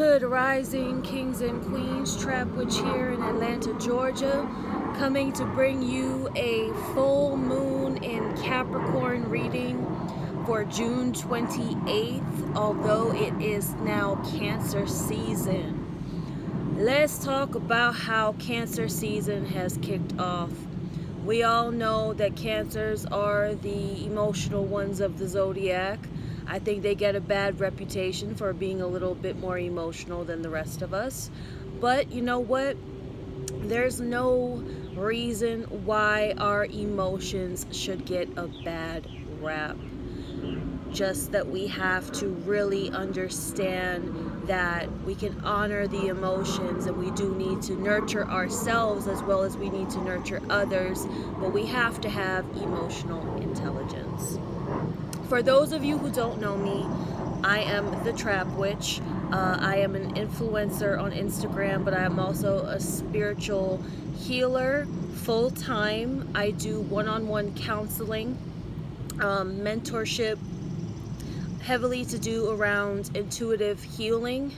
Good rising, kings and queens. Trap Witch here in Atlanta, Georgia, coming to bring you a full moon in Capricorn reading for June 28th, although it is now Cancer season. Let's talk about how Cancer season has kicked off. We all know that Cancers are the emotional ones of the zodiac. I think they get a bad reputation for being a little bit more emotional than the rest of us. But you know what? There's no reason why our emotions should get a bad rap. Just that we have to really understand that we can honor the emotions, and we do need to nurture ourselves as well as we need to nurture others, but we have to have emotional intelligence. For those of you who don't know me, I am the Trap Witch. I am an influencer on Instagram, but I am also a spiritual healer full-time. I do one-on-one counseling, mentorship, heavily to do around intuitive healing,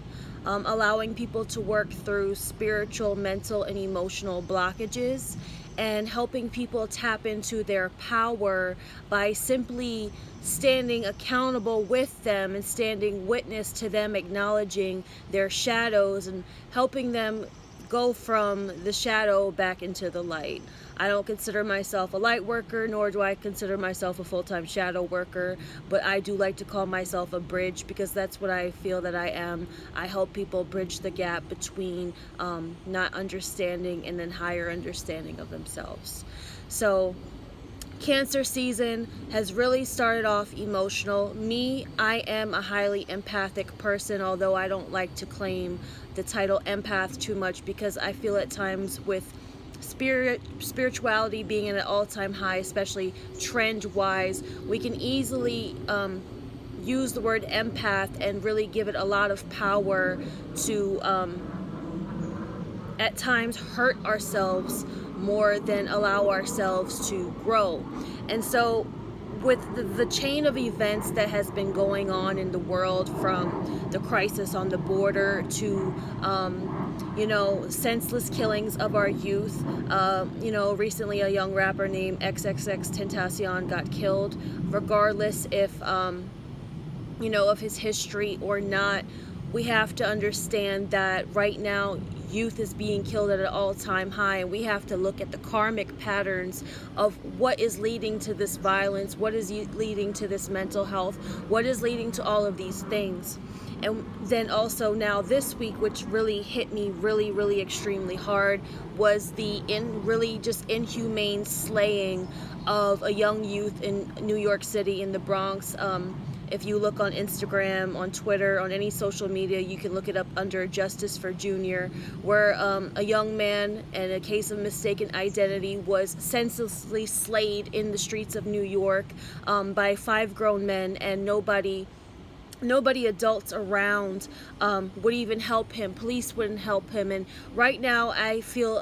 allowing people to work through spiritual, mental, and emotional blockages, and helping people tap into their power by simply standing accountable with them and standing witness to them, acknowledging their shadows and helping them go from the shadow back into the light. I don't consider myself a light worker, nor do I consider myself a full-time shadow worker, but I do like to call myself a bridge, because that's what I feel that I am. I help people bridge the gap between not understanding and then higher understanding of themselves. So Cancer season has really started off emotional. Me, I am a highly empathic person, although I don't like to claim the title empath too much, because I feel at times with spirituality being at an all-time high, especially trend-wise, we can easily use the word empath and really give it a lot of power to at times hurt ourselves more than allow ourselves to grow. And so with the chain of events that has been going on in the world, from the crisis on the border to you know, senseless killings of our youth. You know, recently a young rapper named XXXTentacion got killed. Regardless if you know, of his history or not, we have to understand that right now youth is being killed at an all-time high, and we have to look at the karmic patterns of what is leading to this violence, what is leading to this mental health, what is leading to all of these things. And then also now this week, which really hit me really extremely hard, was the really just inhumane slaying of a young youth in New York City, in the Bronx. If you look on Instagram, on Twitter, on any social media, you can look it up under Justice for Junior, where a young man, in a case of mistaken identity, was senselessly slayed in the streets of New York by 5 grown men, and nobody adults around would even help him. Police wouldn't help him. And right now I feel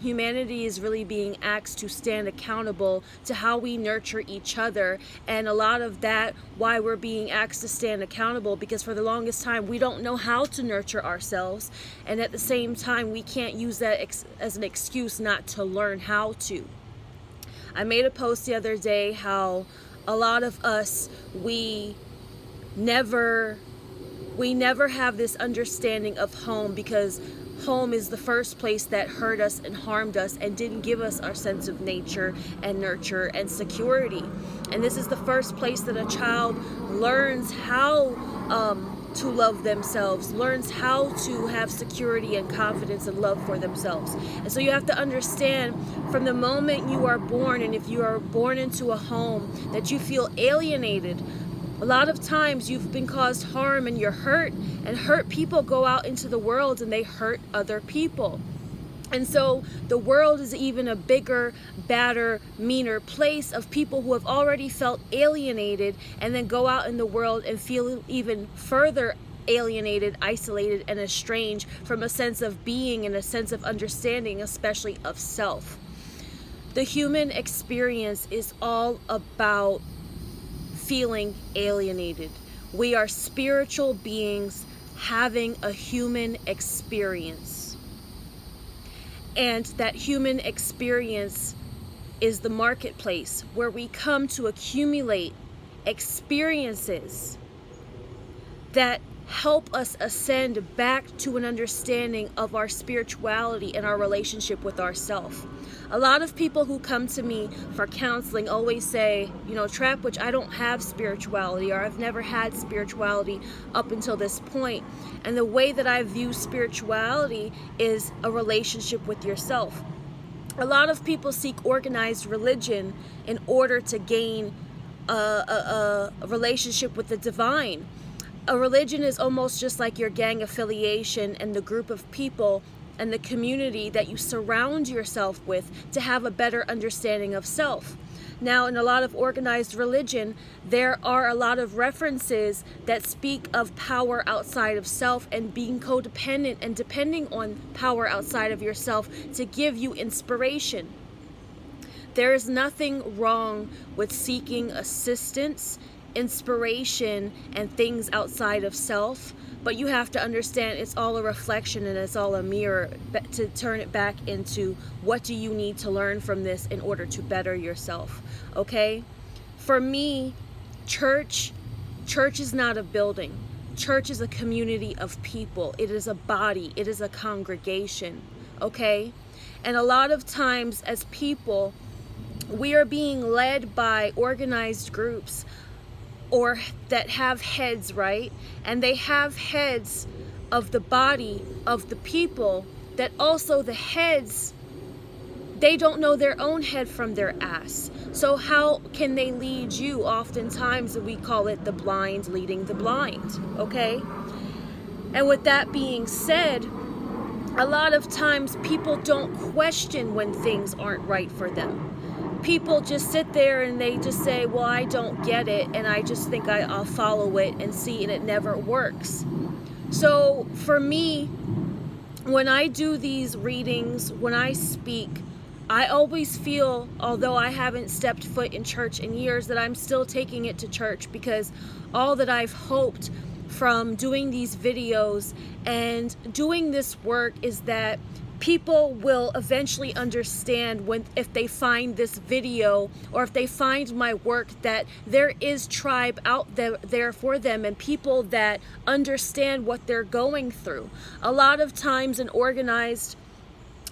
humanity is really being asked to stand accountable to how we nurture each other, and a lot of that why we're being asked to stand accountable, because for the longest time we don't know how to nurture ourselves, and at the same time we can't use that as an excuse not to learn how to. I made a post the other day how a lot of us, we never have this understanding of home, because home is the first place that hurt us and harmed us and didn't give us our sense of nature and nurture and security. And this is the first place that a child learns how to love themselves, learns how to have security and confidence and love for themselves. And so you have to understand, from the moment you are born, and if you are born into a home that you feel alienated, a lot of times you've been caused harm and you're hurt, and hurt people go out into the world and they hurt other people. And so the world is even a bigger, badder, meaner place of people who have already felt alienated, and then go out in the world and feel even further alienated, isolated, and estranged from a sense of being and a sense of understanding, especially of self. The human experience is all about feeling alienated. We are spiritual beings having a human experience. And that human experience is the marketplace, where we come to accumulate experiences that help us ascend back to an understanding of our spirituality and our relationship with ourself. A lot of people who come to me for counseling always say, you know, Trapwitch, I don't have spirituality, or I've never had spirituality up until this point. And the way that I view spirituality is a relationship with yourself. A lot of people seek organized religion in order to gain a relationship with the divine. A religion is almost just like your gang affiliation and the group of people and the community that you surround yourself with to have a better understanding of self. Now, in a lot of organized religion, there are a lot of references that speak of power outside of self and being codependent and depending on power outside of yourself to give you inspiration. There is nothing wrong with seeking assistance, inspiration, and things outside of self, but you have to understand it's all a reflection and it's all a mirror to turn it back into what do you need to learn from this in order to better yourself, okay? For me, church is not a building. Church is a community of people. It is a body. It is a congregation, okay? And a lot of times as people, we are being led by organized groups or that have heads, right? And they have heads of the body of the people that also the heads, they don't know their own head from their ass. So how can they lead you? Oftentimes we call it the blind leading the blind, okay? And with that being said, a lot of times people don't question when things aren't right for them. People just sit there and they just say, well, I don't get it, and I just think I'll follow it and see, and it never works. So for me, when I do these readings, when I speak, I always feel, although I haven't stepped foot in church in years, that I'm still taking it to church, because all that I've hoped from doing these videos and doing this work is that people will eventually understand if they find this video or if they find my work, that there is tribe out there for them and people that understand what they're going through. A lot of times in organized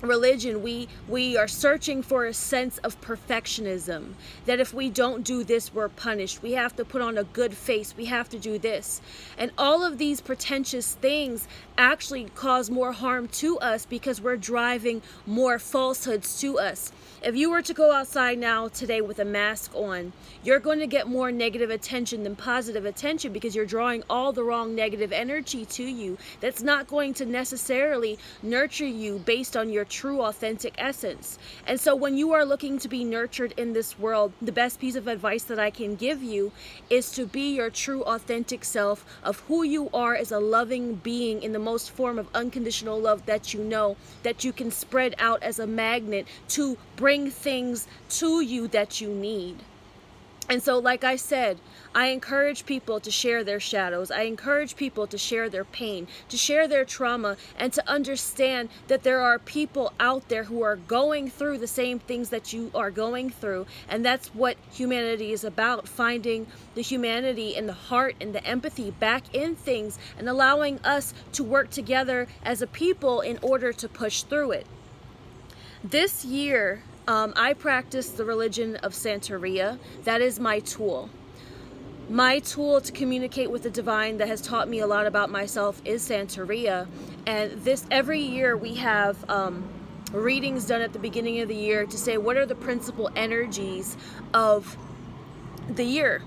religion, we are searching for a sense of perfectionism, that if we don't do this, we're punished. We have to put on a good face. We have to do this. And all of these pretentious things actually cause more harm to us because we're driving more falsehoods to us. If you were to go outside now today with a mask on, you're going to get more negative attention than positive attention because you're drawing all the wrong negative energy to you that's not going to necessarily nurture you based on your true authentic essence. And so when you are looking to be nurtured in this world, the best piece of advice that I can give you is to be your true authentic self of who you are as a loving being in the most form of unconditional love that you know, that you can spread out as a magnet to bring things to you that you need. And so, like I said, I encourage people to share their shadows. I encourage people to share their pain, to share their trauma, and to understand that there are people out there who are going through the same things that you are going through. And that's what humanity is about, finding the humanity and the heart and the empathy back in things and allowing us to work together as a people in order to push through it. This year, I practice the religion of Santeria. That is my tool. My tool to communicate with the divine that has taught me a lot about myself is Santeria. And every year we have readings done at the beginning of the year to say what are the principal energies of the year.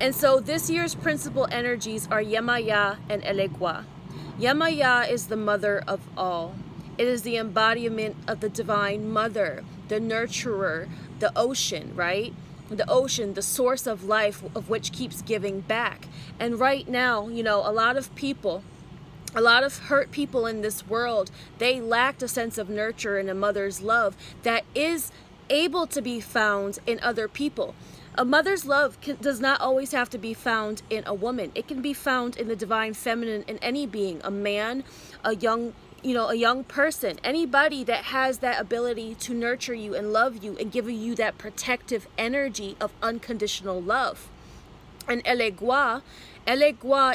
And so this year's principal energies are Yemaya and Elegua. Yemaya is the mother of all. It is the embodiment of the divine mother, the nurturer, the ocean, right? The ocean, the source of life, of which keeps giving back. And right now, you know, a lot of people, a lot of hurt people in this world, they lacked a sense of nurture and a mother's love that is able to be found in other people. A mother's love does not always have to be found in a woman. It can be found in the divine feminine, in any being, a man, a young, a young person, anybody that has that ability to nurture you and love you and give you that protective energy of unconditional love. And Elegua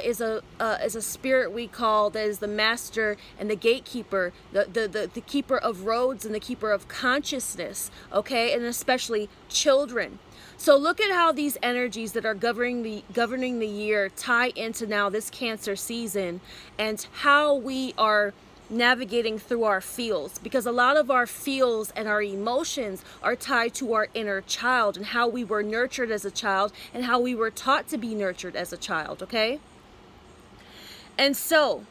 is a spirit we call, that is the master and the gatekeeper, the keeper of roads and the keeper of consciousness, okay, and especially children. So look at how these energies that are governing the year tie into now this Cancer season, and how we are navigating through our feels, because a lot of our feels and our emotions are tied to our inner child and how we were nurtured as a child and how we were taught to be nurtured as a child, okay? And so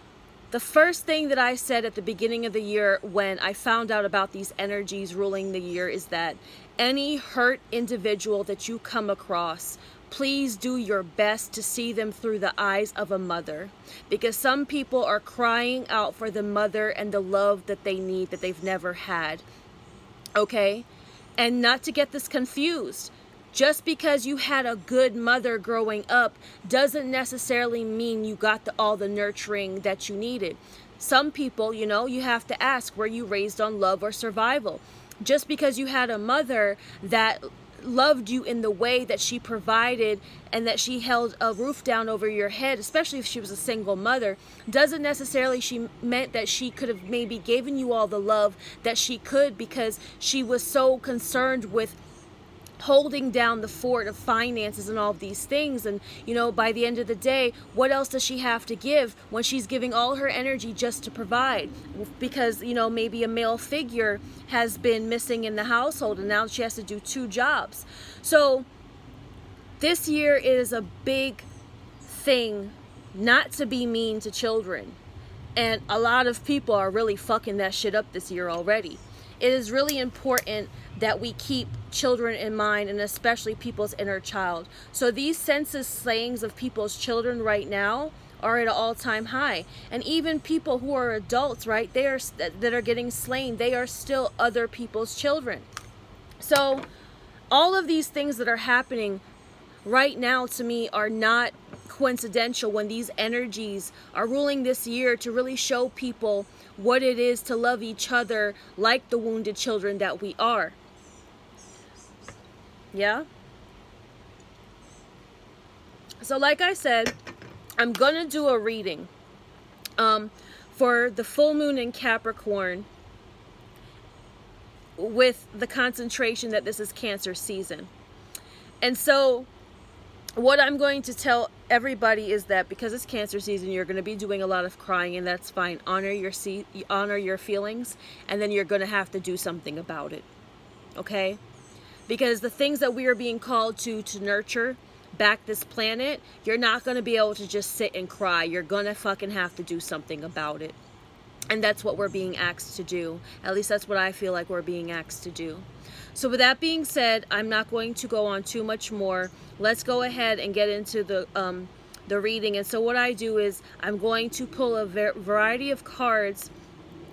the first thing that I said at the beginning of the year when I found out about these energies ruling the year is that any hurt individual that you come across, please do your best to see them through the eyes of a mother, because some people are crying out for the mother and the love that they need, that they've never had, okay? And not to get this confused, just because you had a good mother growing up doesn't necessarily mean you got all the nurturing that you needed. Some people, you have to ask, were you raised on love or survival? Just because you had a mother that loved you in the way that she provided and that she held a roof down over your head, especially if she was a single mother, doesn't necessarily meant that she could have maybe given you all the love that she could, because she was so concerned with holding down the fort of finances and all of these things. And by the end of the day, what else does she have to give when she's giving all her energy just to provide? Because maybe a male figure has been missing in the household and now she has to do 2 jobs. So this year is a big thing not to be mean to children, and a lot of people are really fucking that shit up this year already. It is really important that we keep children in mind, and especially people's inner child. So these census slayings of people's children right now are at an all-time high. And even people who are adults, right, that are getting slain, they are still other people's children. So all of these things that are happening right now to me are not coincidental when these energies are ruling this year to really show people what it is to love each other like the wounded children that we are. Yeah? So like I said, I'm gonna do a reading for the full moon in Capricorn, with the concentration that this is Cancer season. And so what I'm going to tell everybody is that because it's Cancer season, you're going to be doing a lot of crying, and that's fine. Honor your feelings, and then you're going to have to do something about it. Okay? Because the things that we are being called to nurture back this planet, you're not going to be able to just sit and cry. You're going to fucking have to do something about it. And that's what we're being asked to do. At least that's what I feel like we're being asked to do. So with that being said, I'm not going to go on too much more. Let's go ahead and get into the reading. And so what I do is I'm going to pull a variety of cards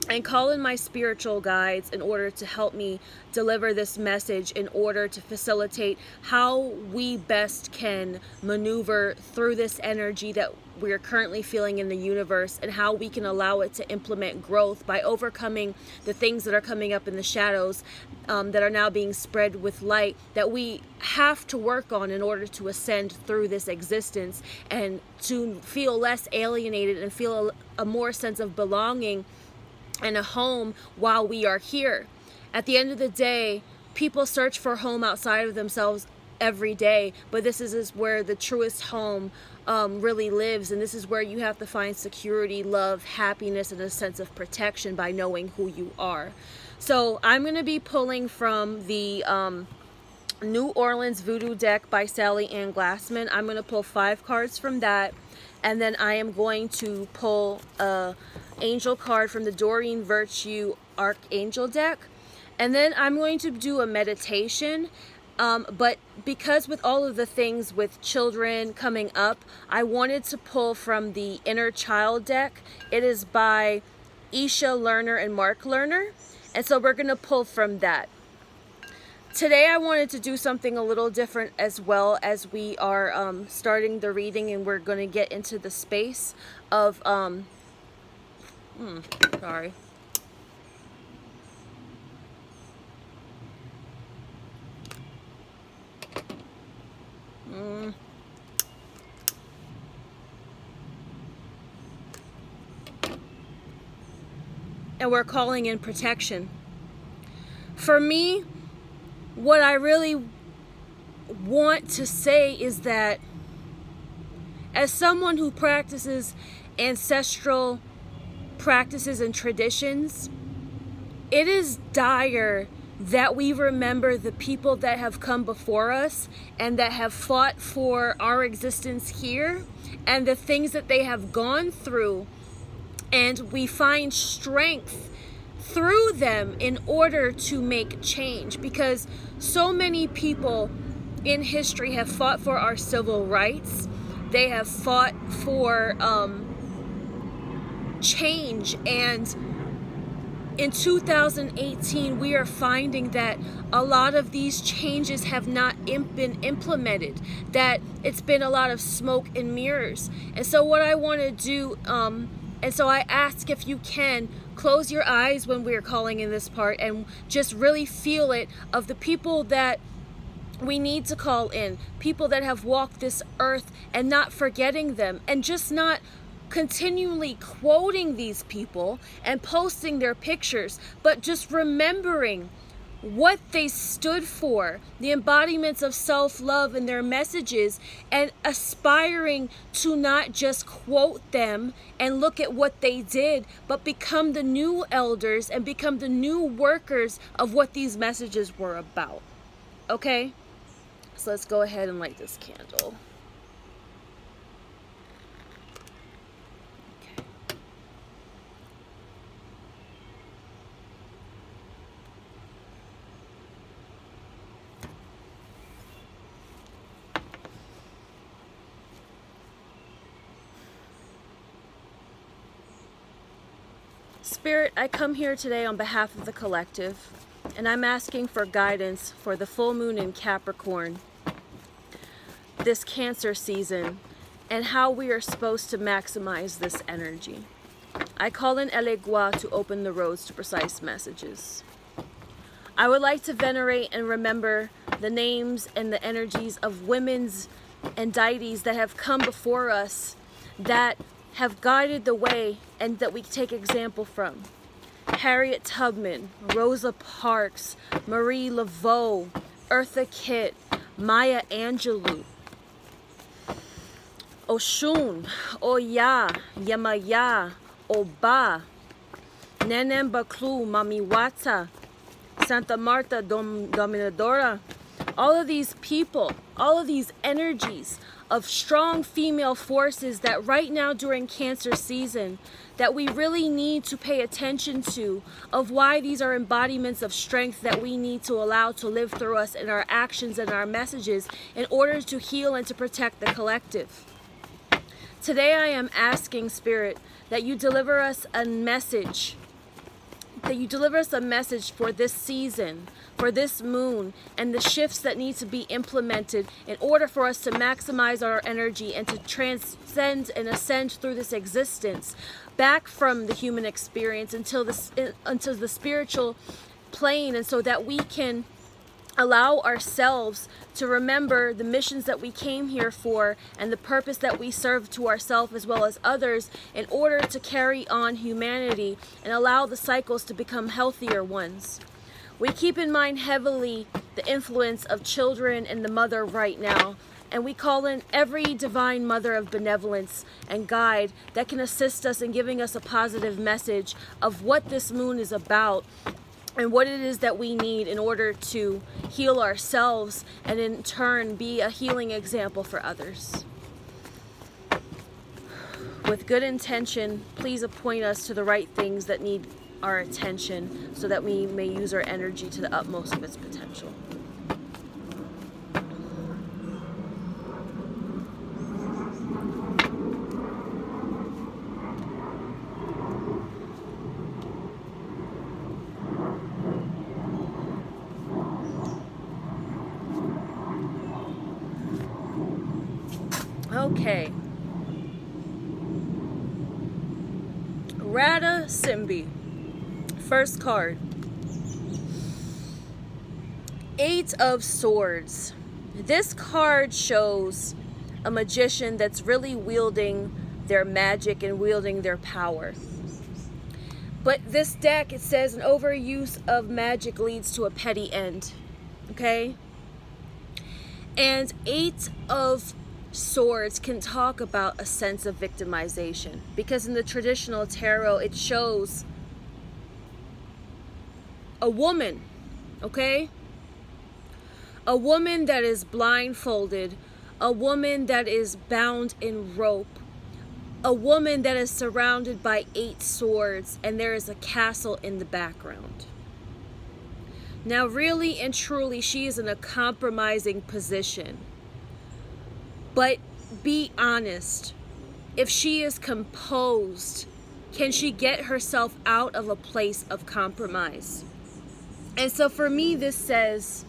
and call in my spiritual guides in order to help me deliver this message, in order to facilitate how we best can maneuver through this energy that we're currently feeling in the universe, and how we can allow it to implement growth by overcoming the things that are coming up in the shadows that are now being spread with light, that we have to work on in order to ascend through this existence and to feel less alienated and feel a more sense of belonging and a home while we are here. At the end of the day, people search for home outside of themselves every day, but this is where the truest home really lives, and this is where you have to find security, love, happiness, and a sense of protection by knowing who you are. So I'm going to be pulling from the New Orleans Voodoo deck by Sally Ann Glassman. I'm going to pull 5 cards from that, and then I am going to pull a angel card from the Doreen Virtue Archangel deck, and then I'm going to do a meditation. But because with all of the things with children coming up, I wanted to pull from the Inner Child deck. It is by Isha Lerner and Mark Lerner, and so we're going to pull from that. Today I wanted to do something a little different as well, as we are starting the reading, and we're going to get into the space of sorry. And we're calling in protection. For me, what I really want to say is that as someone who practices ancestral practices and traditions, it is dire that we remember the people that have come before us and that have fought for our existence here and the things that they have gone through, and we find strength through them in order to make change, because so many people in history have fought for our civil rights. They have fought for change, and in 2018 we are finding that a lot of these changes have not been implemented, that it's been a lot of smoke and mirrors. And so what I want to do, and so I ask if you can close your eyes when we're calling in this part and just really feel it, of the people that we need to call in, people that have walked this earth, and not forgetting them, and just not continually quoting these people and posting their pictures, but just remembering what they stood for, the embodiments of self-love and their messages, and aspiring to not just quote them and look at what they did, but become the new elders and become the new workers of what these messages were about. Okay? So let's go ahead and light this candle. Spirit, I come here today on behalf of the collective, and I'm asking for guidance for the full moon in Capricorn, this Cancer season, and how we are supposed to maximize this energy. I call in Elegua to open the roads to precise messages. I would like to venerate and remember the names and the energies of women's and deities that have come before us, that have guided the way and that we take example from. Harriet Tubman, Rosa Parks, Marie Laveau, Eartha Kitt, Maya Angelou, Oshun, Oya, Yamaya, Oba, Nenem Baklu, Mamiwata, Santa Marta Dominadora. All of these people, all of these energies of strong female forces that right now during Cancer season that we really need to pay attention to, of why these are embodiments of strength that we need to allow to live through us in our actions and our messages in order to heal and to protect the collective. Today I am asking, Spirit, that you deliver us a message, for this season, for this moon, and the shifts that need to be implemented in order for us to maximize our energy and to transcend and ascend through this existence back from the human experience until the spiritual plane, and so that we can allow ourselves to remember the missions that we came here for and the purpose that we serve to ourselves as well as others, in order to carry on humanity and allow the cycles to become healthier ones. We keep in mind heavily the influence of children and the mother right now, and we call in every divine mother of benevolence and guide that can assist us in giving us a positive message of what this moon is about and what it is that we need in order to heal ourselves and in turn be a healing example for others. With good intention, please appoint us to the right things that need our attention so that we may use our energy to the utmost of its potential. Okay. Rada Simbi. First card. 8 of Swords. This card shows a magician that's really wielding their magic and wielding their power. But this deck, it says an overuse of magic leads to a petty end. Okay? And 8 of Swords can talk about a sense of victimization. Because in the traditional tarot, it shows a woman, okay? A woman that is blindfolded, a woman that is bound in rope, a woman that is surrounded by 8 swords, and there is a castle in the background. Now, really and truly, she is in a compromising position. But be honest, if she is composed, can she get herself out of a place of compromise? And so for me, this says,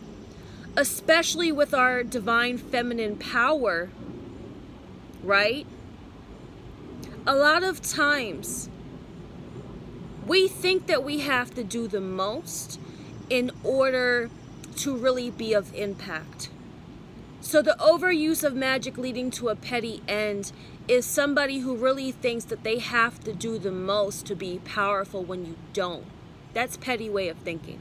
especially with our divine feminine power, right? A lot of times, we think that we have to do the most in order to really be of impact. So the overuse of magic leading to a petty end is somebody who really thinks that they have to do the most to be powerful when you don't. That's petty way of thinking.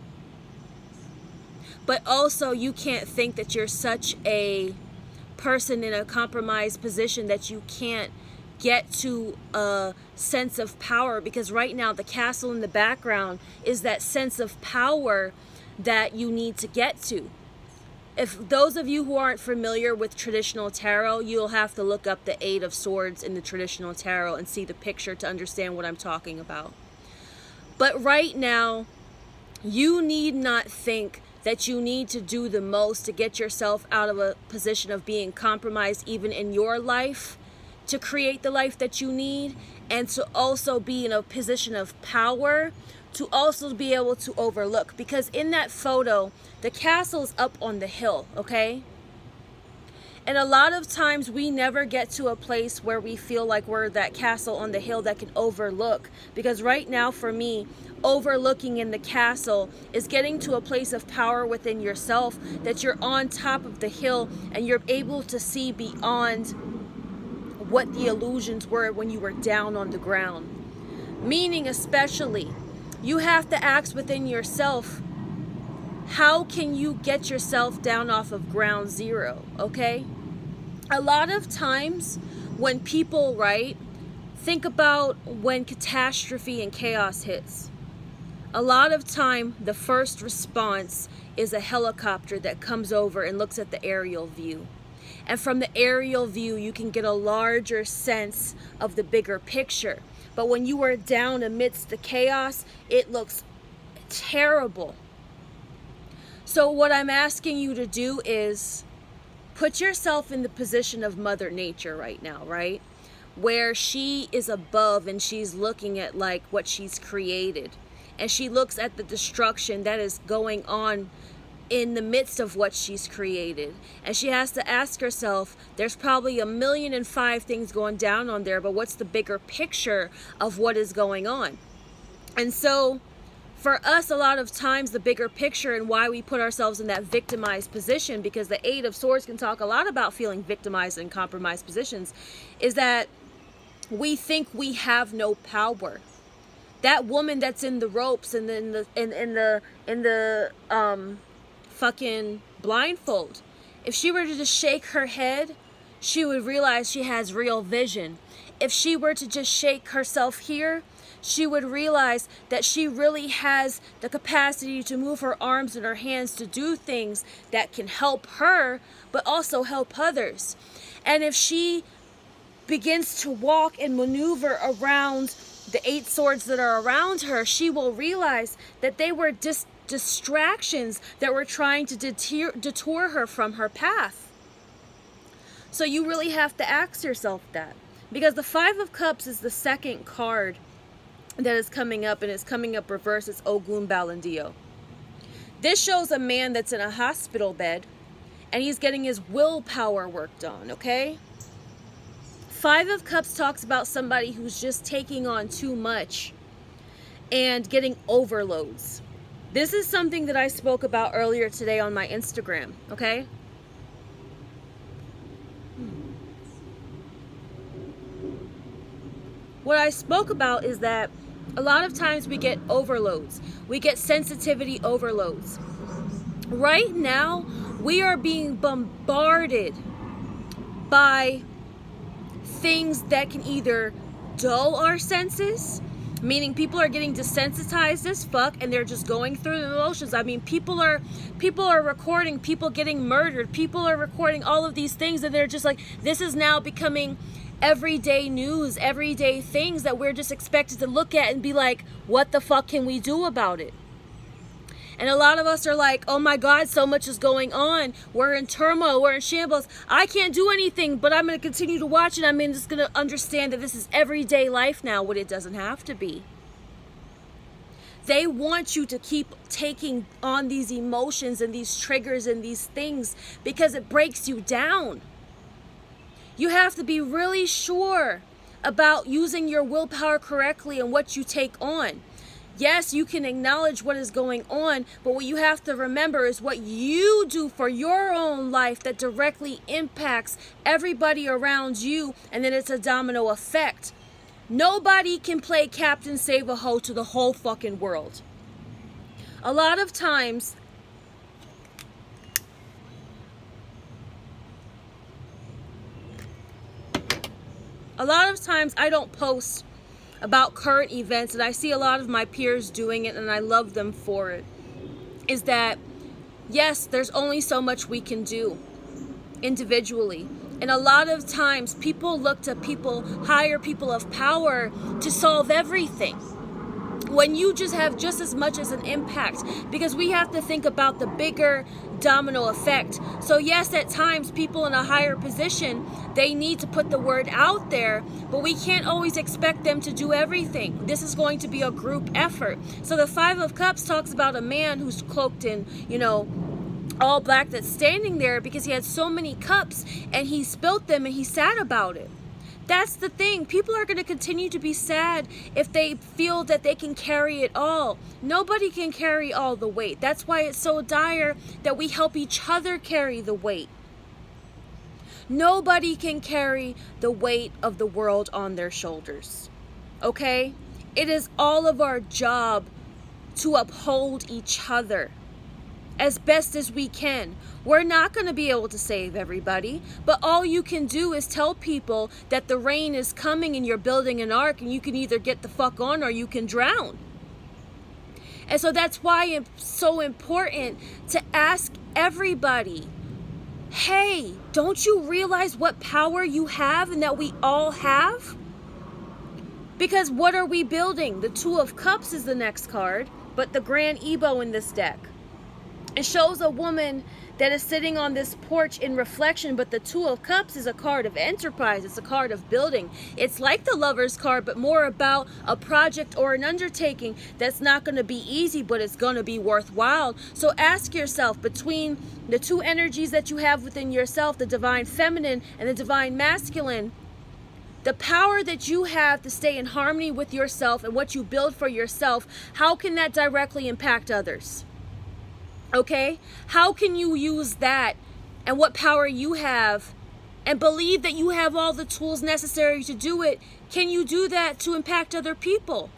But also, you can't think that you're such a person in a compromised position that you can't get to a sense of power, because right now the castle in the background is that sense of power that you need to get to. If those of you who aren't familiar with traditional tarot, you'll have to look up the 8 of Swords in the traditional tarot and see the picture to understand what I'm talking about. But right now, you need not think that you need to do the most to get yourself out of a position of being compromised even in your life, to create the life that you need, and to also be in a position of power, to also be able to overlook. Because in that photo, the castle's up on the hill, okay? And a lot of times we never get to a place where we feel like we're that castle on the hill that can overlook. Because right now, for me, overlooking in the castle is getting to a place of power within yourself, that you're on top of the hill and you're able to see beyond what the illusions were when you were down on the ground. Meaning, especially, you have to ask within yourself, how can you get yourself down off of ground zero, okay? A lot of times when people, right, think about when catastrophe and chaos hits. A lot of time, the first response is a helicopter that comes over and looks at the aerial view. And from the aerial view, you can get a larger sense of the bigger picture. But when you are down amidst the chaos, it looks terrible. So what I'm asking you to do is put yourself in the position of Mother Nature right now, right? Where she is above and she's looking at like what she's created. And she looks at the destruction that is going on in the midst of what she's created. And she has to ask herself, there's probably 1,000,005 things going down on there, but what's the bigger picture of what is going on? And so for us, a lot of times, the bigger picture and why we put ourselves in that victimized position, because the 8 of Swords can talk a lot about feeling victimized and compromised positions, is that we think we have no power. That woman that's in the ropes and in the fucking blindfold, if she were to just shake her head, she would realize she has real vision. If she were to just shake herself here, she would realize that she really has the capacity to move her arms and her hands to do things that can help her, but also help others. And if she begins to walk and maneuver around the 8 swords that are around her, she will realize that they were distractions that were trying to detour her from her path. So you really have to ask yourself that. Because the 5 of Cups is the second card that is coming up, and it's coming up reverse. It's Ogun Balandio. This shows a man that's in a hospital bed, and he's getting his willpower worked on, okay? Five of Cups talks about somebody who's just taking on too much and getting overloads. This is something that I spoke about earlier today on my Instagram, okay? What I spoke about is that a lot of times we get overloads. We get sensitivity overloads. Right now, we are being bombarded by things that can either dull our senses, meaning people are getting desensitized as fuck and they're just going through the emotions. I mean, people are recording people getting murdered. People are recording all of these things and they're just like, this is now becoming everyday news, everyday things that we're just expected to look at and be like, what the fuck can we do about it? And a lot of us are like, oh my God, so much is going on. We're in turmoil, we're in shambles. I can't do anything, but I'm going to continue to watch it. I'm just going to understand that this is everyday life now, when it doesn't have to be. They want you to keep taking on these emotions and these triggers and these things because it breaks you down. You have to be really sure about using your willpower correctly and what you take on. Yes, you can acknowledge what is going on, but what you have to remember is what you do for your own life that directly impacts everybody around you, and then it's a domino effect. Nobody can play Captain Save-A-Ho to the whole fucking world. A lot of times, I don't post about current events, and I see a lot of my peers doing it and I love them for it, is that yes, there's only so much we can do individually. And a lot of times people look to higher people of power to solve everything, when you just have just as much as an impact, because we have to think about the bigger domino effect. So yes, at times people in a higher position, they need to put the word out there, but we can't always expect them to do everything. This is going to be a group effort. So the Five of Cups talks about a man who's cloaked in, all black, that's standing there because he had so many cups and he spilt them and he's sad about it. That's the thing. People are going to continue to be sad if they feel that they can carry it all. Nobody can carry all the weight. That's why it's so dire that we help each other carry the weight. Nobody can carry the weight of the world on their shoulders. Okay? It is all of our job to uphold each other as best as we can. We're not going to be able to save everybody, but all you can do is tell people that the rain is coming and you're building an ark and you can either get the fuck on or you can drown. And so that's why it's so important to ask everybody, hey, don't you realize what power you have and that we all have? Because what are we building? The Two of Cups is the next card, but the Grand Ebo in this deck. It shows a woman that is sitting on this porch in reflection, but the Two of Cups is a card of enterprise. It's a card of building. It's like the Lover's card, but more about a project or an undertaking that's not going to be easy, but it's going to be worthwhile. So ask yourself, between the two energies that you have within yourself, the divine feminine and the divine masculine, the power that you have to stay in harmony with yourself and what you build for yourself, how can that directly impact others? Okay? How can you use that and what power you have and believe that you have all the tools necessary to do it? Can you do that to impact other people?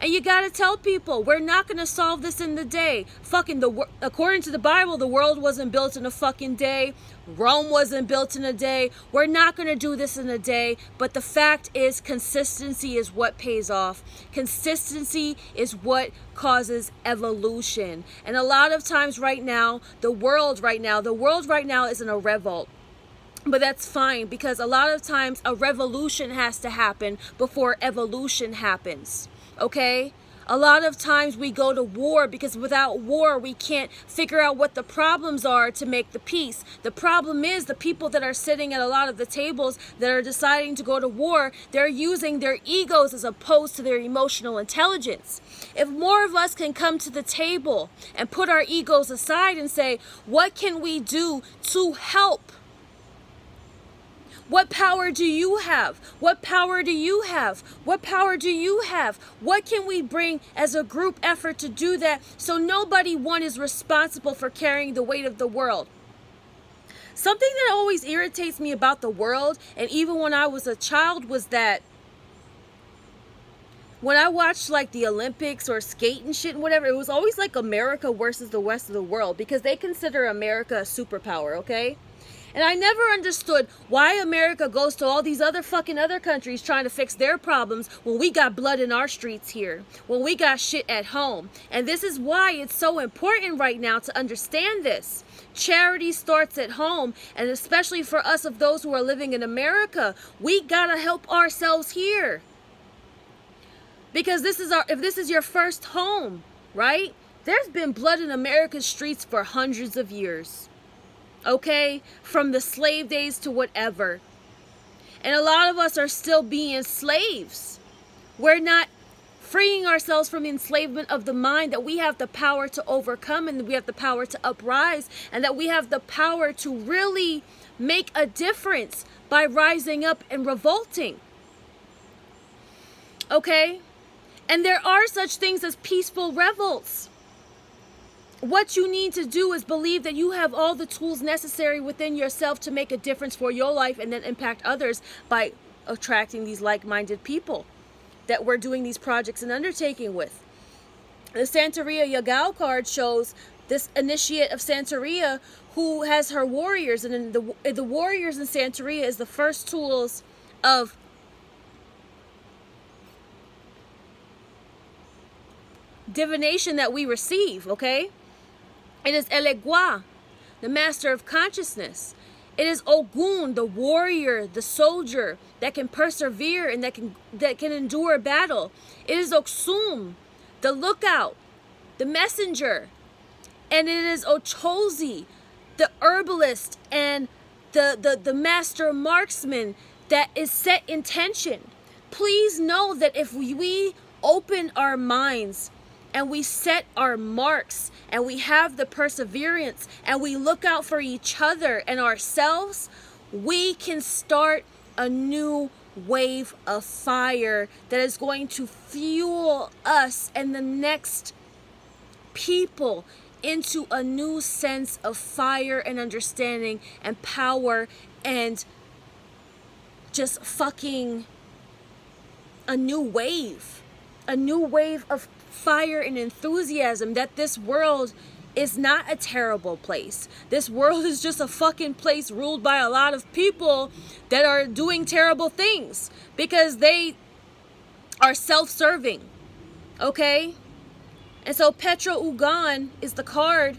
And you got to tell people, we're not going to solve this in the day. According to the Bible, the world wasn't built in a fucking day. Rome wasn't built in a day. We're not going to do this in a day. But the fact is, consistency is what pays off. Consistency is what causes evolution. And a lot of times right now, the world right now is in a revolt. But that's fine, because a lot of times a revolution has to happen before evolution happens. Okay? A lot of times we go to war because without war we can't figure out what the problems are to make the peace. The problem is the people that are sitting at a lot of the tables that are deciding to go to war, they're using their egos as opposed to their emotional intelligence. If more of us can come to the table and put our egos aside and say, what can we do to help? What power do you have? What power do you have? What power do you have? What can we bring as a group effort to do that so nobody one is responsible for carrying the weight of the world? Something that always irritates me about the world, and even when I was a child, was that when I watched like the Olympics or skate and shit and whatever, it was always like America versus the rest of the world, because they consider America a superpower, okay? And I never understood why America goes to all these other countries trying to fix their problems when we got blood in our streets here, when we got shit at home. And this is why it's so important right now to understand this. Charity starts at home, and especially for us of those who are living in America, we gotta help ourselves here. Because if this is your first home, right? There's been blood in America's streets for hundreds of years. Okay? From the slave days to whatever. And a lot of us are still being slaves. We're not freeing ourselves from the enslavement of the mind, that we have the power to overcome, and that we have the power to uprise, and that we have the power to really make a difference by rising up and revolting. Okay? And there are such things as peaceful revolts. What you need to do is believe that you have all the tools necessary within yourself to make a difference for your life and then impact others by attracting these like-minded people that we're doing these projects and undertaking with. The Santeria Yagao card shows this initiate of Santeria who has her warriors, and the warriors in Santeria is the first tools of divination that we receive, okay? It is El Egua, the master of consciousness. It is Ogun, the warrior, the soldier that can persevere and that can endure battle. It is Oksum, the lookout, the messenger. And it is Ochozi, the herbalist and the master marksman that is set intention. Please know that if we open our minds and we set our marks and we have the perseverance and we look out for each other and ourselves, we can start a new wave of fire that is going to fuel us and the next people into a new sense of fire and understanding and power and just fucking a new wave of fire and enthusiasm, that this world is not a terrible place. This world is just a fucking place ruled by a lot of people that are doing terrible things because they are self-serving, okay? And so Petro Ugan is the card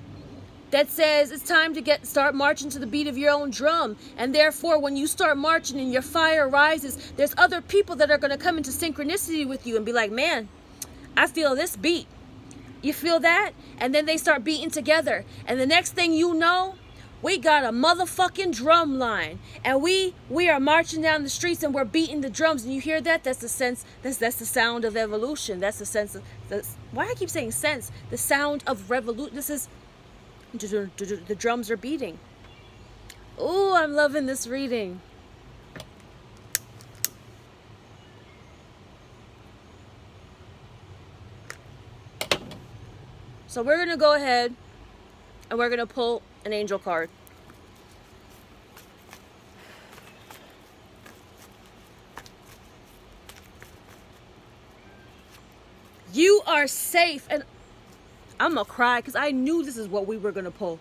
that says it's time to start marching to the beat of your own drum. And therefore, when you start marching and your fire rises, there's other people that are going to come into synchronicity with you and be like, man, I feel this beat. You feel that? And then they start beating together. And the next thing you know, we got a motherfucking drum line. And we are marching down the streets and we're beating the drums. And you hear that? That's the sense, that's the sound of evolution. That's the sense of, why I keep saying sense? The sound of revolution. This is, the drums are beating. Oh, I'm loving this reading. So we're going to go ahead and we're going to pull an angel card. You are safe. And I'm going to cry because I knew this is what we were going to pull.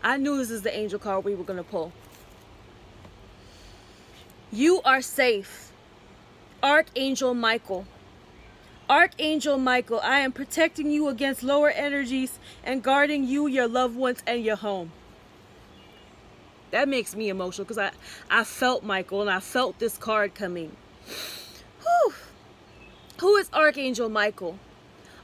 I knew this is the angel card we were going to pull. You are safe. Archangel Michael. Archangel Michael, I am protecting you against lower energies and guarding you, your loved ones, and your home. That makes me emotional because I felt Michael and I felt this card coming. Whew. Who is Archangel Michael?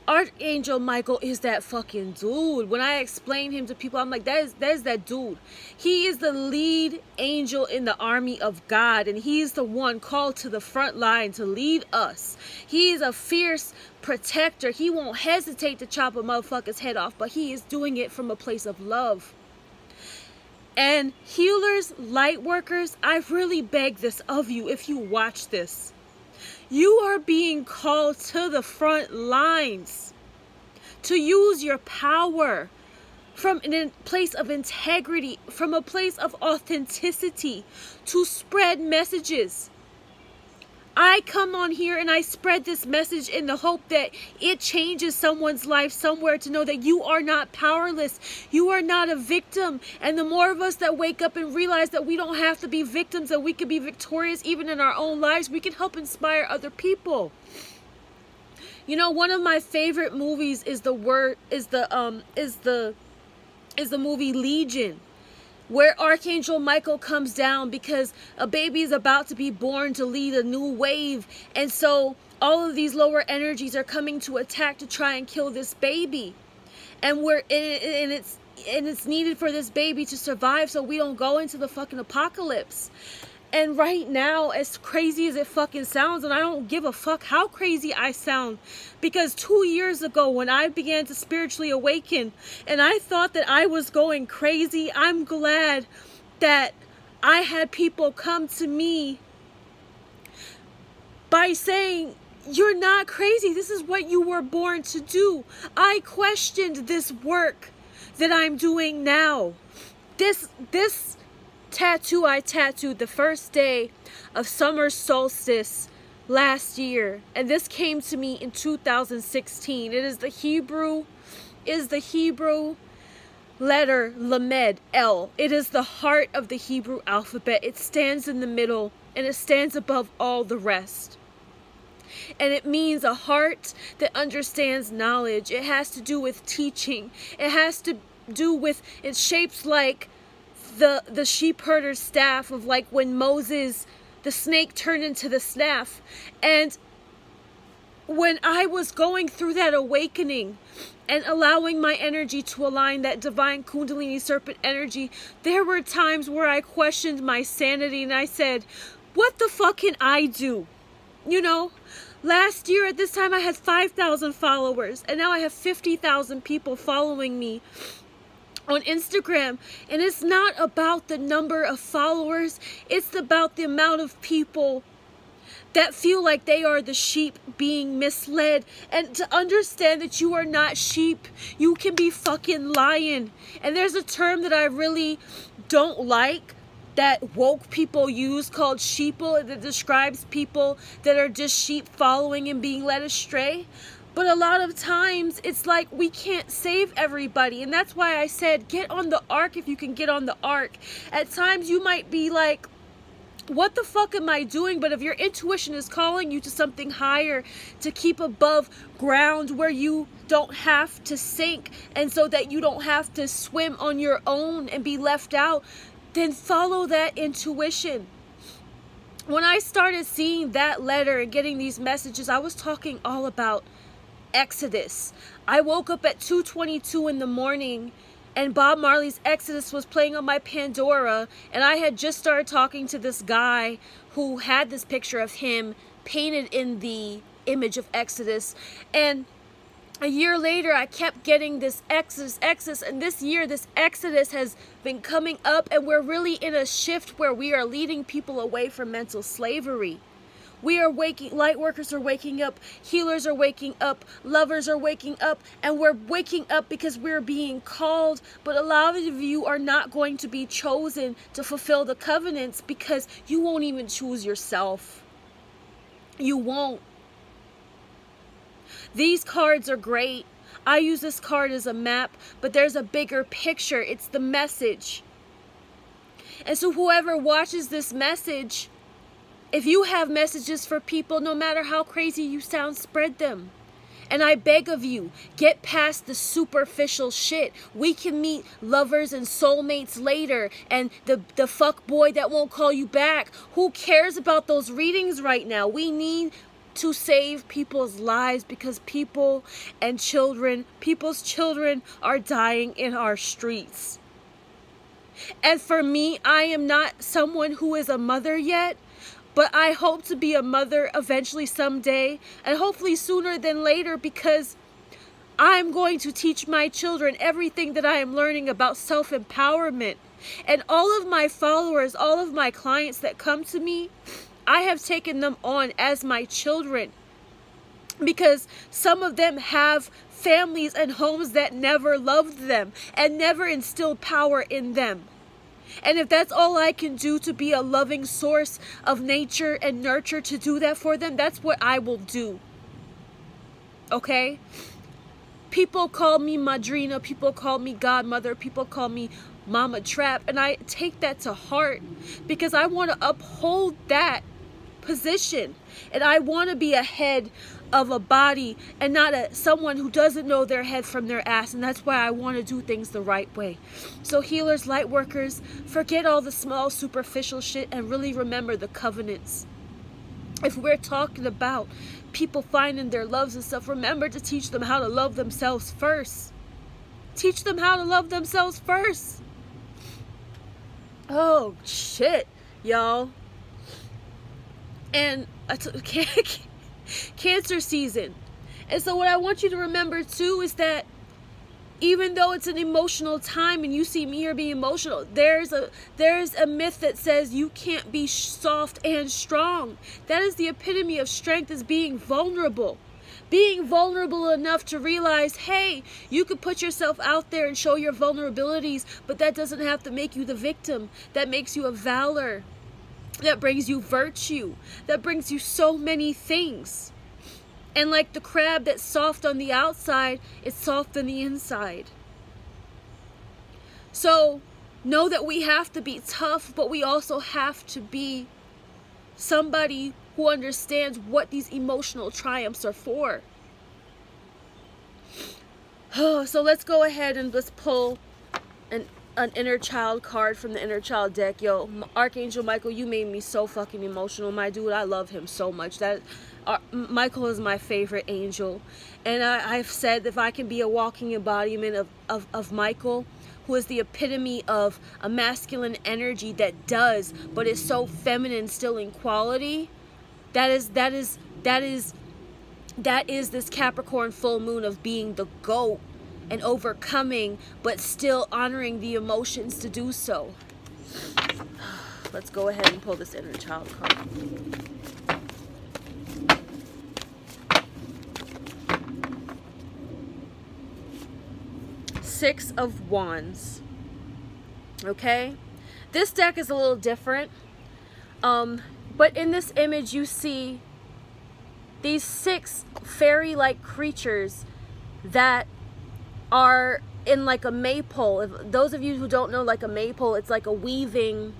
Archangel Michael is that fucking dude. When I explain him to people, I'm like, that is that dude. He is the lead angel in the army of God, and he's the one called to the front line to lead us. He's a fierce protector. He won't hesitate to chop a motherfucker's head off, but he is doing it from a place of love. And healers, light workers, I really beg this of you if you watch this. You are being called to the front lines to use your power from a place of integrity, from a place of authenticity, to spread messages. I come on here and I spread this message in the hope that it changes someone's life somewhere, to know that you are not powerless. You are not a victim. And the more of us that wake up and realize that we don't have to be victims, that we can be victorious even in our own lives, we can help inspire other people. You know, one of my favorite movies is the movie Legion, where Archangel Michael comes down because a baby is about to be born to lead a new wave. And so all of these lower energies are coming to attack to try and kill this baby. And it's needed for this baby to survive so we don't go into the fucking apocalypse. And right now, as crazy as it fucking sounds, and I don't give a fuck how crazy I sound, because 2 years ago when I began to spiritually awaken and I thought that I was going crazy, I'm glad that I had people come to me by saying, you're not crazy. This is what you were born to do. I questioned this work that I'm doing now. This tattoo I tattooed the first day of summer solstice last year, and this came to me in 2016. It is the Hebrew letter Lamed, L. It is the heart of the Hebrew alphabet. It stands in the middle and it stands above all the rest. And it means a heart that understands knowledge. It has to do with teaching. It has to do with, it shapes like the sheep herder's staff, of like when Moses, the snake turned into the staff. And when I was going through that awakening and allowing my energy to align, that divine Kundalini serpent energy, there were times where I questioned my sanity and I said, what the fuck can I do? You know, last year at this time I had 5,000 followers and now I have 50,000 people following me on Instagram. And it's not about the number of followers, it's about the amount of people that feel like they are the sheep being misled, and to understand that you are not sheep, you can be fucking lion. And there's a term that I really don't like that woke people use called sheeple, that describes people that are just sheep following and being led astray. But a lot of times it's like we can't save everybody. And that's why I said get on the ark if you can get on the ark. At times you might be like, what the fuck am I doing? But if your intuition is calling you to something higher, to keep above ground where you don't have to sink, and so that you don't have to swim on your own and be left out, then follow that intuition. When I started seeing that letter and getting these messages, I was talking all about Exodus. I woke up at 2:22 in the morning and Bob Marley's Exodus was playing on my Pandora, and I had just started talking to this guy who had this picture of him painted in the image of Exodus. And a year later I kept getting this Exodus, and this year this Exodus has been coming up, and we're really in a shift where we are leading people away from mental slavery. We are waking, light workers are waking up, healers are waking up, lovers are waking up, and we're waking up because we're being called. But a lot of you are not going to be chosen to fulfill the covenants because you won't even choose yourself. You won't. These cards are great. I use this card as a map, but there's a bigger picture. It's the message. And so whoever watches this message, if you have messages for people, no matter how crazy you sound, spread them. And I beg of you, get past the superficial shit. We can meet lovers and soulmates later, and the fuck boy that won't call you back. Who cares about those readings right now? We need to save people's lives because people and children, people's children are dying in our streets. And for me, I am not someone who is a mother yet, but I hope to be a mother eventually someday, and hopefully sooner than later, because I'm going to teach my children everything that I am learning about self-empowerment. And all of my followers, all of my clients that come to me, I have taken them on as my children, because some of them have families and homes that never loved them and never instilled power in them. And if that's all I can do to be a loving source of nature and nurture, to do that for them, that's what I will do. Okay? People call me Madrina, people call me Godmother, people call me Mama Trap, and I take that to heart because I want to uphold that position, and I want to be a head of a body and not someone who doesn't know their head from their ass. And that's why I want to do things the right way. So healers, light workers, forget all the small superficial shit and really remember the covenants. If we're talking about people finding their loves and stuff, remember to teach them how to love themselves first. Teach them how to love themselves first. Oh shit, y'all. And Cancer season. And so what I want you to remember too is that even though it's an emotional time and you see me here being emotional, there's a myth that says you can't be soft and strong. That is the epitome of strength, is being vulnerable. Being vulnerable enough to realize, hey, you could put yourself out there and show your vulnerabilities, but that doesn't have to make you the victim. That makes you a valor. That brings you virtue. That brings you so many things. And like the crab that's soft on the outside, it's soft on the inside. So know that we have to be tough, but we also have to be somebody who understands what these emotional triumphs are for. So let's go ahead and let's pull an inner child card from the inner child deck. Yo, Archangel Michael, you made me so fucking emotional, my dude. I love him so much. Michael is my favorite angel. And I've said, if I can be a walking embodiment of Michael, who is the epitome of a masculine energy that does, but is so feminine still in quality, that is this Capricorn full moon of being the GOAT and overcoming, but still honoring the emotions to do so. Let's go ahead and pull this inner child card. Six of Wands. Okay? This deck is a little different. But in this image you see these 6 fairy-like creatures that are in like a maypole. If those of you who don't know, like a maypole, it's like a weaving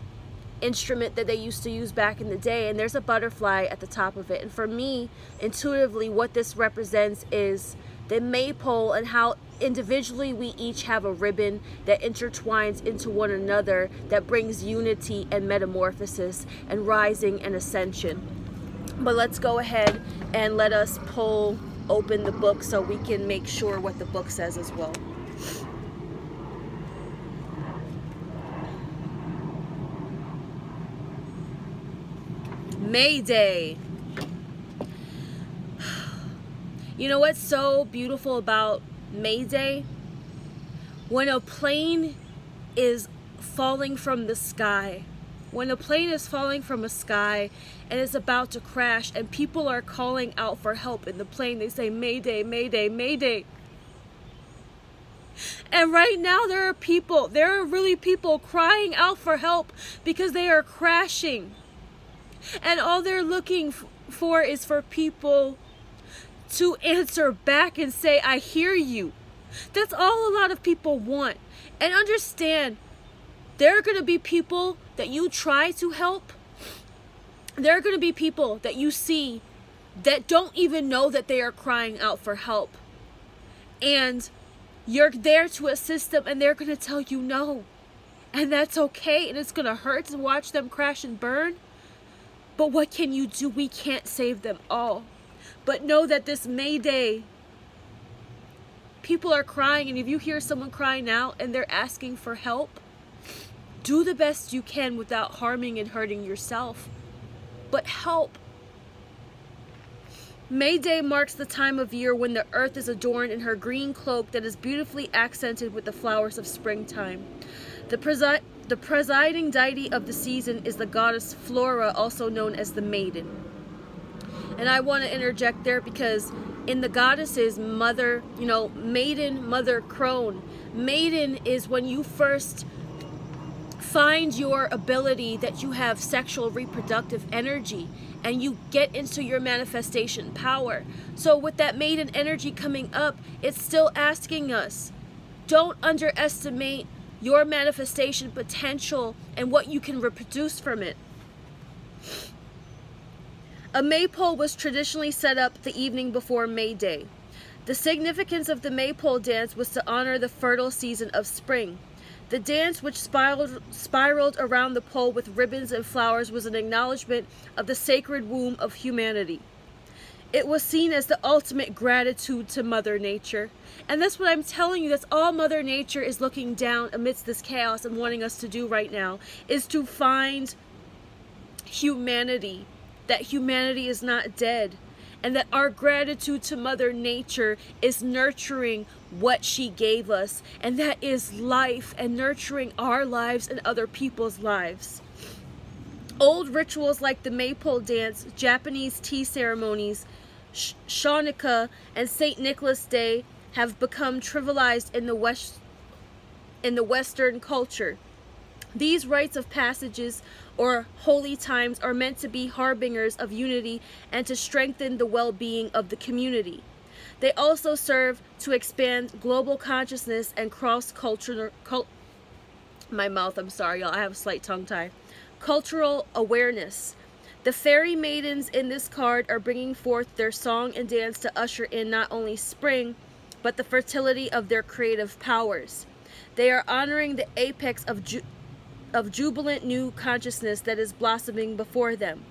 instrument that they used to use back in the day, and there's a butterfly at the top of it. And for me, intuitively, what this represents is the maypole and how individually we each have a ribbon that intertwines into one another, that brings unity and metamorphosis and rising and ascension. But let's go ahead and let us pull open the book so we can make sure what the book says as well. Mayday. You know what's so beautiful about Mayday? When a plane is falling from the sky, when a plane is falling from a sky and is about to crash and people are calling out for help in the plane, they say, Mayday, Mayday, Mayday. And right now there are really people crying out for help because they are crashing. And all they're looking for is for people to answer back and say, I hear you. That's all a lot of people want. And understand, there are going to be people that you try to help. There are going to be people that you see that don't even know that they are crying out for help. And you're there to assist them, and they're going to tell you no. And that's okay, and it's going to hurt to watch them crash and burn. But what can you do? We can't save them all. But know that this Mayday, people are crying, and if you hear someone crying out and they're asking for help, do the best you can without harming and hurting yourself. But help. Mayday marks the time of year when the earth is adorned in her green cloak that is beautifully accented with the flowers of springtime. The presiding deity of the season is the goddess Flora, also known as the Maiden. And I want to interject there because in the goddesses, mother, you know, Maiden, mother, crone. Maiden is when you first find your ability that you have sexual reproductive energy and you get into your manifestation power. So with that Maiden energy coming up, it's still asking us, don't underestimate your manifestation potential and what you can reproduce from it. A Maypole was traditionally set up the evening before Mayday. The significance of the Maypole dance was to honor the fertile season of spring. The dance, which spiraled around the pole with ribbons and flowers, was an acknowledgement of the sacred womb of humanity. It was seen as the ultimate gratitude to Mother Nature. And that's what I'm telling you, that's all Mother Nature is looking down amidst this chaos and wanting us to do right now, is to find humanity, that humanity is not dead, and that our gratitude to Mother Nature is nurturing what she gave us, and that is life and nurturing our lives and other people's lives. Old rituals like the Maypole dance, Japanese tea ceremonies, Hanukkah, and St. Nicholas Day have become trivialized in the Western culture. These rites of passages or holy times are meant to be harbingers of unity and to strengthen the well-being of the community. They also serve to expand global consciousness and cross-cultural, I'm sorry, y'all, I have a slight tongue tie. Cultural awareness. The fairy maidens in this card are bringing forth their song and dance to usher in not only spring, but the fertility of their creative powers. They are honoring the apex of jubilant new consciousness that is blossoming before them.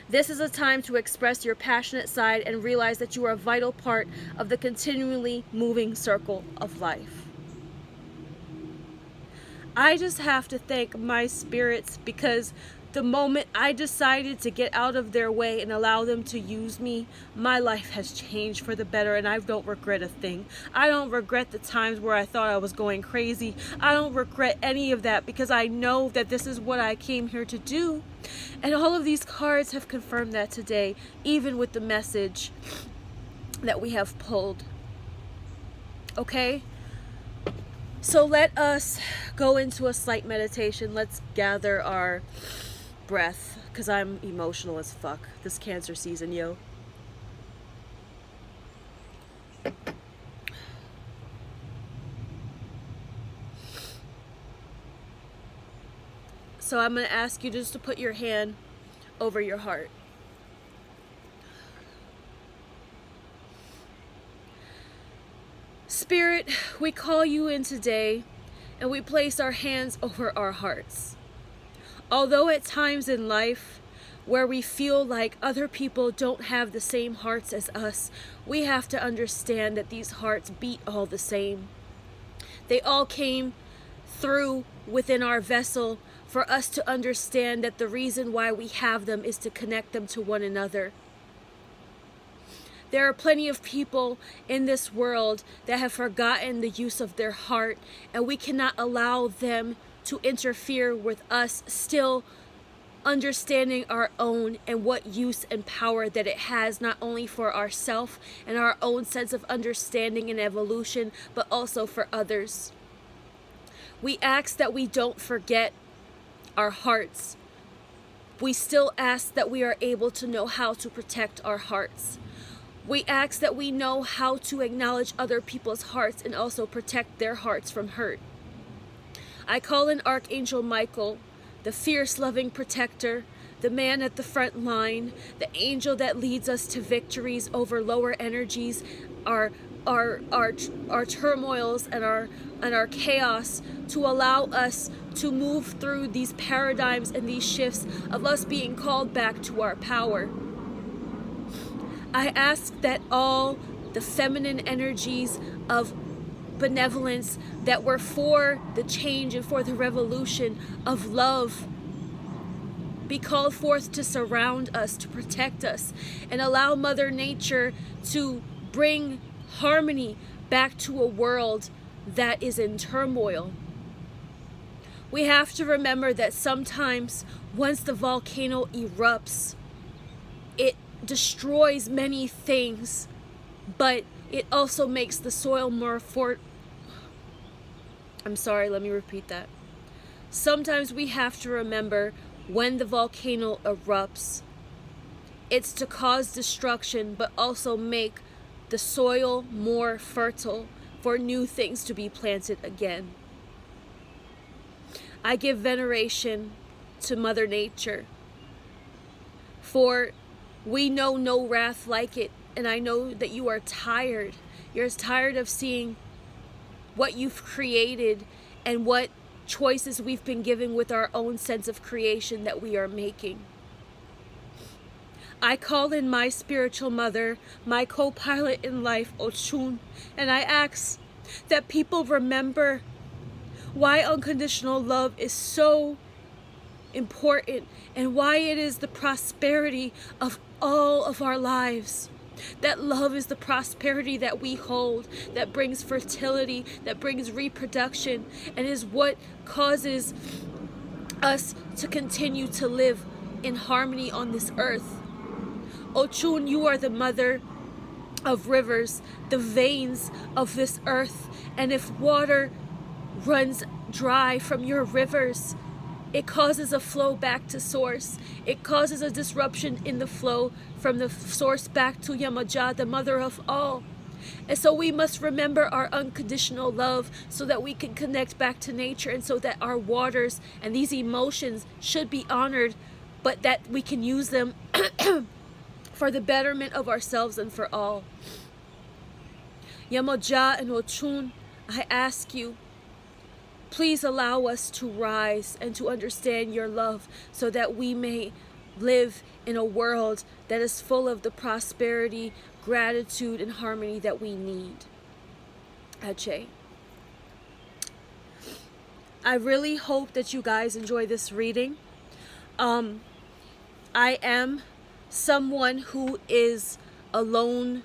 This is a time to express your passionate side and realize that you are a vital part of the continually moving circle of life. I just have to thank my spirits, because the moment I decided to get out of their way and allow them to use me, my life has changed for the better, and I don't regret a thing. I don't regret the times where I thought I was going crazy. I don't regret any of that, because I know that this is what I came here to do. And all of these cards have confirmed that today, even with the message that we have pulled. Okay? So let us go into a slight meditation. Let's gather our breath, because I'm emotional as fuck this Cancer season, yo. So I'm going to ask you just to put your hand over your heart. Spirit, we call you in today, and we place our hands over our hearts. Although at times in life where we feel like other people don't have the same hearts as us, we have to understand that these hearts beat all the same. They all came through within our vessel for us to understand that the reason why we have them is to connect them to one another. There are plenty of people in this world that have forgotten the use of their heart, and we cannot allow them to interfere with us still understanding our own and what use and power that it has, not only for ourselves and our own sense of understanding and evolution, but also for others. We ask that we don't forget our hearts. We still ask that we are able to know how to protect our hearts. We ask that we know how to acknowledge other people's hearts and also protect their hearts from hurt. I call in Archangel Michael, the fierce, loving protector, the man at the front line, the angel that leads us to victories over lower energies, our turmoils and our chaos, to allow us to move through these paradigms and these shifts of us being called back to our power. I ask that all the feminine energies of benevolence that were for the change and for the revolution of love be called forth to surround us, to protect us, and allow Mother Nature to bring harmony back to a world that is in turmoil. We have to remember that sometimes once the volcano erupts, it destroys many things, but it also makes the soil more I'm sorry, let me repeat that. Sometimes we have to remember when the volcano erupts, it's to cause destruction, but also make the soil more fertile for new things to be planted again. I give veneration to Mother Nature, for we know no wrath like it, and I know that you are tired. You're tired of seeing what you've created and what choices we've been given with our own sense of creation that we are making. I call in my spiritual mother, my co-pilot in life, Ochun, and I ask that people remember why unconditional love is so important and why it is the prosperity of all of our lives. That love is the prosperity that we hold, that brings fertility, that brings reproduction, and is what causes us to continue to live in harmony on this earth. Ochun, you are the mother of rivers, the veins of this earth, and if water runs dry from your rivers, it causes a flow back to source. It causes a disruption in the flow from the source back to Yamaja, the mother of all. And so we must remember our unconditional love so that we can connect back to nature, and so that our waters and these emotions should be honored, but that we can use them for the betterment of ourselves and for all. Yamaja and Ochun, I ask you, please allow us to rise and to understand your love so that we may live in a world that is full of the prosperity, gratitude, and harmony that we need. Ache. I really hope that you guys enjoy this reading. I am someone who is alone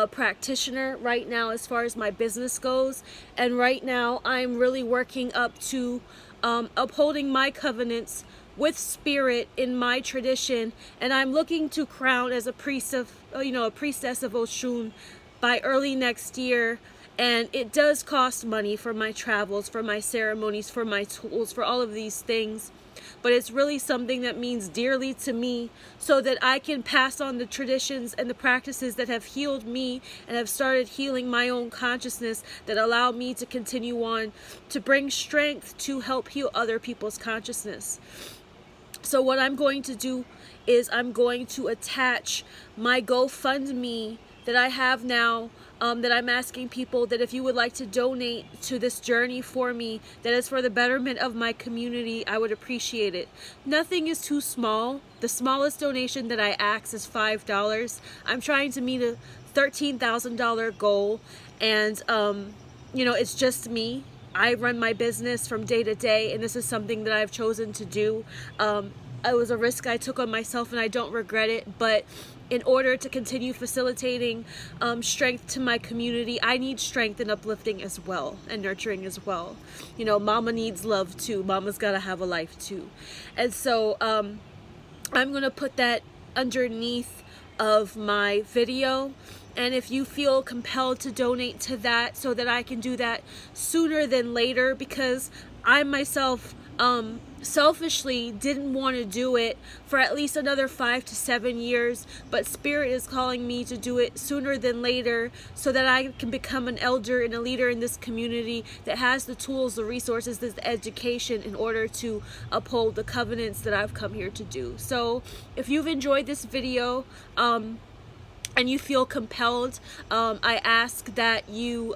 practitioner right now as far as my business goes, and right now I'm really working up to upholding my covenants with spirit in my tradition, and I'm looking to crown as a priest of a priestess of Oshun by early next year. And it does cost money for my travels, for my ceremonies, for my tools, for all of these things. But it's really something that means dearly to me, so that I can pass on the traditions and the practices that have healed me and have started healing my own consciousness, that allow me to continue on to bring strength to help heal other people's consciousness. So what I'm going to do is I'm going to attach my GoFundMe that I have now, that I'm asking people that if you would like to donate to this journey for me, that is for the betterment of my community, I would appreciate it. Nothing is too small. The smallest donation that I ask is $5. I'm trying to meet a $13,000 goal, and it's just me. I run my business from day to day, and this is something that I've chosen to do. It was a risk I took on myself, and I don't regret it, but in order to continue facilitating strength to my community, I need strength and uplifting as well, and nurturing as well. Mama needs love too. Mama's got to have a life too. And so I'm going to put that underneath of my video. And if you feel compelled to donate to that, so that I can do that sooner than later, because I myself selfishly didn't want to do it for at least another 5 to 7 years, but Spirit is calling me to do it sooner than later, so that I can become an elder and a leader in this community that has the tools, the resources, the education in order to uphold the covenants that I've come here to do. So if you've enjoyed this video, and you feel compelled, I ask that you,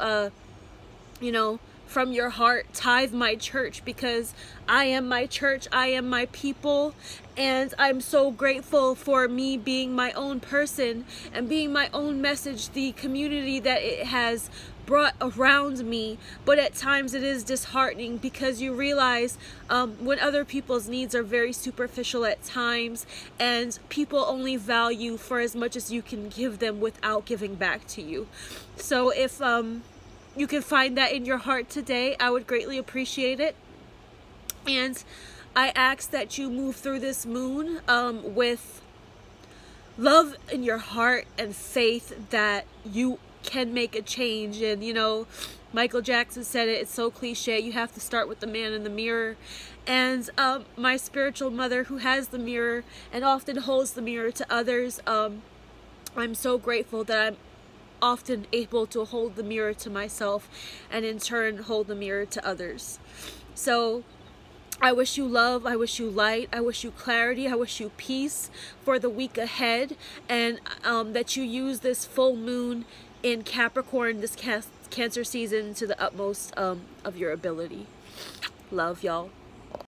from your heart, tithe my church, because I am my church, I am my people, and I'm so grateful for me being my own person and being my own message, the community that it has brought around me. But at times it is disheartening, because you realize when other people's needs are very superficial at times, and people only value for as much as you can give them without giving back to you. So if you can find that in your heart today, I would greatly appreciate it. And I ask that you move through this moon with love in your heart and faith that you can make a change. And you know, Michael Jackson said it, it's so cliche, you have to start with the man in the mirror. And my spiritual mother, who has the mirror and often holds the mirror to others, I'm so grateful that I'm often able to hold the mirror to myself and in turn hold the mirror to others. So I wish you love, I wish you light, I wish you clarity, I wish you peace for the week ahead, and that you use this full moon in Capricorn, this Cancer season, to the utmost of your ability. Love, y'all.